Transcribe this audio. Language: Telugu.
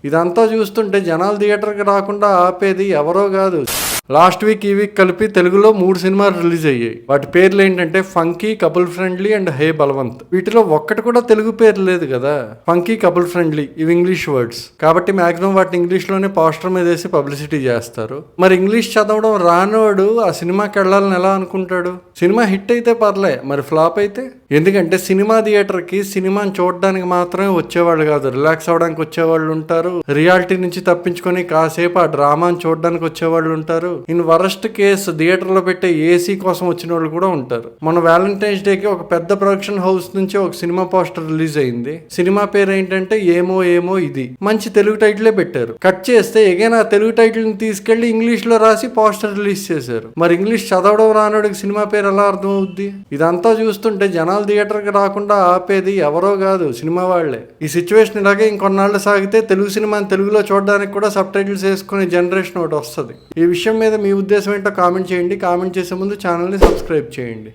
ఇదంతా చూస్తుంటే జనాలు థియేటర్కి రాకుండా ఆపేది ఎవరో కాదు. లాస్ట్ వీక్ ఈ వీక్ కలిపి తెలుగులో 3 సినిమాలు రిలీజ్ అయ్యాయి. వాటి పేర్లు ఏంటంటే ఫంకీ, కపుల్ ఫ్రెండ్లీ అండ్ హే బలవంత్. వీటిలో ఒక్కటి కూడా తెలుగు పేరు లేదు కదా. ఫంకీ, కపుల్ ఫ్రెండ్లీ ఇవి ఇంగ్లీష్ వర్డ్స్ కాబట్టి మాక్సిమం వాటిని ఇంగ్లీష్ లోనే పోస్టర్ మీద వేసి పబ్లిసిటీ చేస్తారు. మరి ఇంగ్లీష్ చదవడం రానోడు ఆ సినిమాకి వెళ్ళాలని ఎలా అనుకుంటాడు? సినిమా హిట్ అయితే పర్లే, మరి ఫ్లాప్ అయితే? ఎందుకంటే సినిమా థియేటర్కి సినిమాని చూడడానికి మాత్రమే వచ్చేవాళ్ళు కాదు, రిలాక్స్ అవడానికి వచ్చేవాళ్ళు ఉంటారు, రియాలిటీ నుంచి తప్పించుకొని కాసేపు ఆ డ్రామాని చూడడానికి వచ్చేవాళ్ళు ఉంటారు. ఇన్ వరస్ట్ కేసు థియేటర్లో పెట్టే ఏసీ కోసం వచ్చిన వాళ్ళు కూడా ఉంటారు. మన వ్యాలంటైన్స్ డేకి ఒక పెద్ద ప్రొడక్షన్ హౌస్ నుంచి ఒక సినిమా పోస్టర్ రిలీజ్ అయింది. సినిమా పేరు ఏంటంటే ఏమో ఏమో ఇది. మంచి తెలుగు టైటిలే పెట్టారు. కట్ చేస్తే ఎగైన్ ఆ తెలుగు టైటిల్ ని తీసుకెళ్లి ఇంగ్లీష్ లో రాసి పోస్టర్ రిలీజ్ చేశారు. మరి ఇంగ్లీష్ చదవడం రానోడికి సినిమా పేరు ఎలా అర్థం అవుద్ది? ఇదంతా చూస్తుంటే జనాలు థియేటర్ కి రాకుండా ఆపేది ఎవరో కాదు, సినిమా వాళ్లే. ఈ సిచ్యువేషన్ ఇలాగే ఇంకొన్నాళ్ళు సాగితే తెలుగు సినిమాని తెలుగులో చూడడానికి కూడా సబ్ టైటిల్స్ వేసుకునే జనరేషన్ ఒకటి వస్తుంది. ఈ విషయం మీద మీ ఉద్దేశం ఏంటో కామెంట్ చేయండి. కామెంట్ చేసే ముందు ఛానల్ని సబ్స్క్రైబ్ చేయండి.